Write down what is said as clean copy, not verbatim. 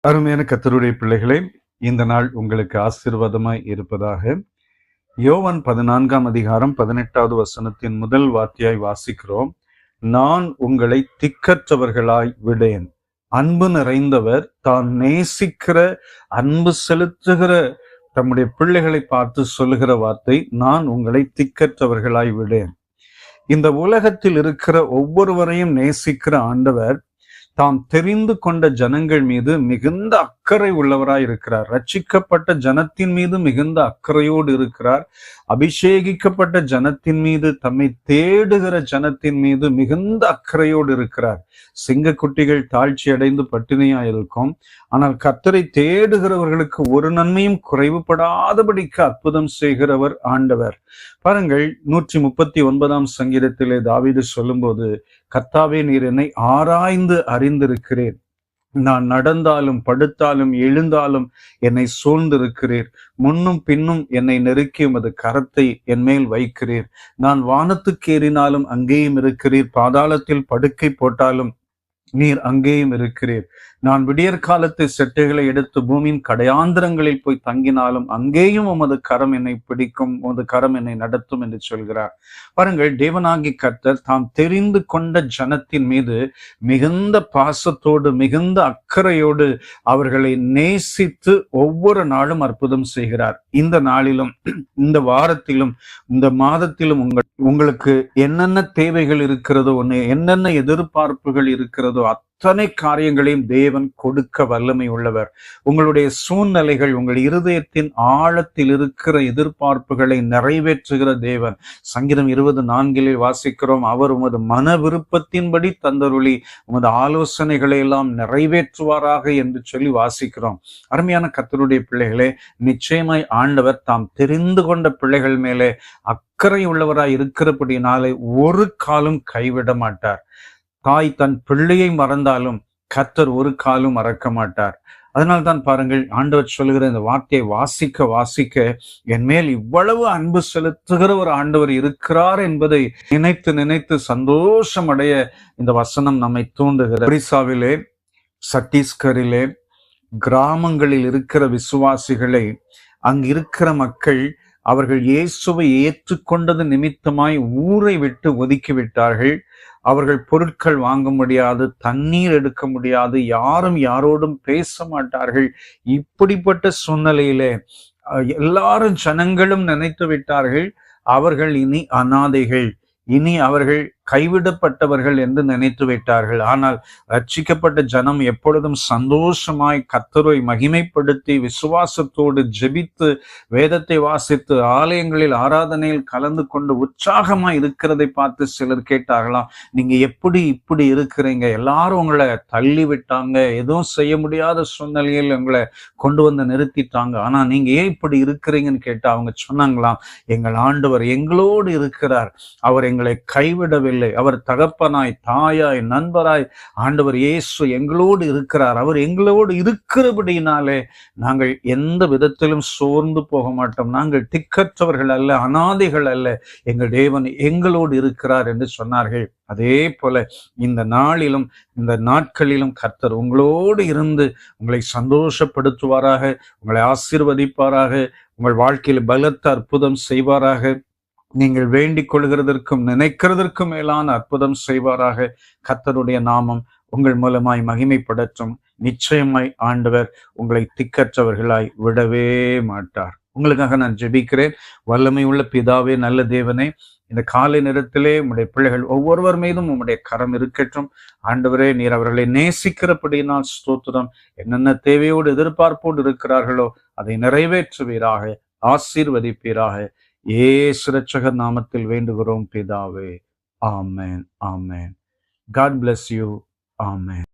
அருமையான கர்த்தருடைய பிள்ளைகளே, இந்த நாள் உங்களுக்கு ஆசீர்வாதமாய் இருப்பதாக. யோவான் 14ஆம் அதிகாரம் 18வது வசனத்தின் முதல் வார்த்தையாய் வாசிக்கிறோம். நான் உங்களை திக்கற்றவர்களாய் விடேன். அன்பு நிறைந்தவர் தான் நேசிக்கிற, அன்பு செலுத்துகிற தம்முடைய பிள்ளைகளை பார்த்து சொல்லுகிற வார்த்தை, நான் உங்களை திக்கற்றவர்களாய் விடேன். இந்த உலகத்தில் இருக்கிற ஒவ்வொருவரையும் நேசிக்கிற ஆண்டவர் தாம் தெரிந்து கொண்ட ஜனங்கள் மீது மிகுந்த அக்கறை உள்ளவராய் இருக்கிறார். ரட்சிக்கப்பட்ட ஜனத்தின் மீது மிகுந்த அக்கறையோடு இருக்கிறார். அபிஷேகிக்கப்பட்ட ஜனத்தின் மீது, தம்மை தேடுகிற ஜனத்தின் மீது மிகுந்த அக்கறையோடு இருக்கிறார். சிங்கக்குட்டிகள் தாழ்ச்சி அடைந்து பட்டினியா இருக்கும், ஆனால் கர்த்தரை தேடுகிறவர்களுக்கு ஒரு நன்மையும் குறைவுபடாதபடிக்கு அற்புதம் செய்கிறவர் ஆண்டவர். பாருங்கள், 139ஆம் சங்கீதத்திலே தாவீது சொல்லும்போது, கர்த்தாவே, நீர் என்னை ஆராய்ந்து அறிந்திருக்கிறேன். நான் நடந்தாலும் படுத்தாலும் எழுந்தாலும் என்னை சூழ்ந்திருக்கிறீர். முன்னும் பின்னும் என்னை நெருக்கி உமது கரத்தை என் மேல் வைக்கிறீர். நான் வானத்துக்கு ஏறினாலும் அங்கேயும் இருக்கிறீர். பாதாளத்தில் படுக்கை போட்டாலும் நீர் அங்கேயும் இருக்கிறீர். நான் விடியற் காலத்து செட்டைகளை எடுத்து பூமியின் கடையாந்திரங்களில் போய் தங்கினாலும் அங்கேயும் உமது கரம் என்னை பிடிக்கும், உமது கரம் என்னை நடத்தும் என்று சொல்கிறார். பாருங்கள், தேவனாகி கர்த்தர் தாம் தெரிந்து கொண்ட ஜனத்தின் மீது மிகுந்த பாசத்தோடு, மிகுந்த அக்கறையோடு அவர்களை நேசித்து ஒவ்வொரு நாளும் அற்புதம் செய்கிறார். இந்த நாளிலும், இந்த வாரத்திலும், இந்த மாதத்திலும் உங்களுக்கு என்னென்ன தேவைகள் இருக்கிறதோ, என்னென்ன எதிர்பார்ப்புகள் இருக்கிறதோ அத்தனை காரியங்களையும் தேவன் கொடுக்க வல்லமை உள்ளவர். உங்களுடைய சூழ்நிலைகள், உங்கள் இருதயத்தின் ஆழத்தில் இருக்கிற எதிர்பார்ப்புகளை நிறைவேற்றுகிற தேவன். சங்கீதம் 24 வாசிக்கிறோம், அவர் உமது மன விருப்பத்தின்படி தந்தருளி உமது ஆலோசனைகளை எல்லாம் நிறைவேற்றுவாராக என்று சொல்லி வாசிக்கிறோம். அருமையான கர்த்தருடைய பிள்ளைகளே, நிச்சயமாய் ஆண்டவர் தாம் தெரிந்து கொண்ட பிள்ளைகள் மேலே அக்கறை உள்ளவராய் இருக்கிறபடினாலே ஒரு காலும் கைவிட மாட்டார். தாய் தன் பிள்ளையை மறந்தாலும் கர்த்தர் ஒரு காலும் மறக்க மாட்டார். அதனால்தான் பாருங்கள், ஆண்டவர் சொல்லுகிற இந்த வார்த்தையை வாசிக்க வாசிக்க என் மேல் இவ்வளவு அன்பு செலுத்துகிற ஒரு ஆண்டவர் இருக்கிறார் என்பதை நினைத்து நினைத்து சந்தோஷம் அடைய இந்த வசனம் நம்மை தூண்டுகிறது. ஒரிசாவிலே, சத்தீஸ்கரிலே, கிராமங்களில் இருக்கிற விசுவாசிகளை, அங்கு இருக்கிற மக்கள் அவர்கள் இயேசுவை ஏற்றுக்கொண்டது நிமித்தமாய் ஊரை விட்டு ஒதுக்கி விட்டார்கள். அவர்கள் பொருட்கள் வாங்க முடியாது, தண்ணீர் எடுக்க முடியாது, யாரும் யாரோடும் பேச மாட்டார்கள். இப்படிப்பட்ட சூழ்நிலையிலே எல்லாரும் ஜனங்களும் நினைத்து விட்டார்கள், அவர்கள் இனி அநாதைகள், இனி அவர்கள் கைவிடப்பட்டவர்கள் என்று நினைத்து விட்டார்கள். ஆனால் ரட்சிக்கப்பட்ட ஜனம் எப்பொழுதும் சந்தோஷமாய் கர்த்தரை மகிமைப்படுத்தி விசுவாசத்தோடு ஜெபித்து வேதத்தை வாசித்து ஆலயங்களில் ஆராதனையில் கலந்து கொண்டு உற்சாகமாய் இருக்கிறதை பார்த்து சிலர் கேட்டார்களாம், நீங்க எப்படி இப்படி இருக்கிறீங்க? எல்லாரும் உங்களை தள்ளி விட்டாங்க, எதுவும் செய்ய முடியாத சூழ்நிலையில் உங்களை கொண்டு வந்து நிறுத்திட்டாங்க, ஆனா நீங்க ஏன் இப்படி இருக்கிறீங்கன்னு கேட்டா அவங்க சொன்னாங்களாம், எங்கள் ஆண்டவர் எங்களோடு இருக்கிறார், அவர் எங்களை கைவிடவில்லை, அவர் தகப்பனாய், தாயாய், நண்பராய் ஆண்டவர் இயேசு எங்களோடு இருக்கிறார். அவர் எங்களோடு இருக்கிறபடினாலே நாங்கள் எந்த விதத்திலும் சோர்ந்து போக மாட்டோம். நாங்கள் திக்கற்றவர்கள் அல்ல, அநாதைகள் அல்ல, எங்கள் தேவன் எங்களோடு இருக்கிறார் என்று சொன்னார்கள். அதே போல இந்த நாளிலும், இந்த நாட்களிலும் கர்த்தர் உங்களோடு இருந்து உங்களை சந்தோஷப்படுத்துவாராக, உங்களை ஆசீர்வதிப்பாராக, உங்கள் வாழ்க்கையில் பலத்த அற்புதம் செய்வாராக, நீங்கள் வேண்டிக் கொள்கிறதற்கும் நினைக்கிறதற்கும் மேலான அற்புதம் செய்வாராக. கர்த்தருடைய நாமம் உங்கள் மூலமாய் மகிமைப்படட்டும். நிச்சயமாய் ஆண்டவர் உங்களை திக்கற்றவர்களாய் விடவே மாட்டார். உங்களுக்காக நான் ஜெபிக்கிறேன். வல்லமை உள்ள பிதாவே, நல்ல தேவனே, இந்த காலை நேரத்திலே உம்முடைய பிள்ளைகள் ஒவ்வொருவர் மீதும் உம்முடைய கரம் இருக்கட்டும். ஆண்டவரே, நீர் அவர்களை நேசிக்கிறபடியினால் ஸ்தோத்திரம். என்னென்ன தேவையோடு எதிர்பார்ப்போடு இருக்கிறார்களோ அதை நிறைவேற்றுவீராக, ஆசீர்வதிப்பீராக. இயேசு இரட்சகர் நாமத்தில் வேண்டுகிறோம் பிதாவே. ஆமென், ஆமென். God bless you. ஆமென்.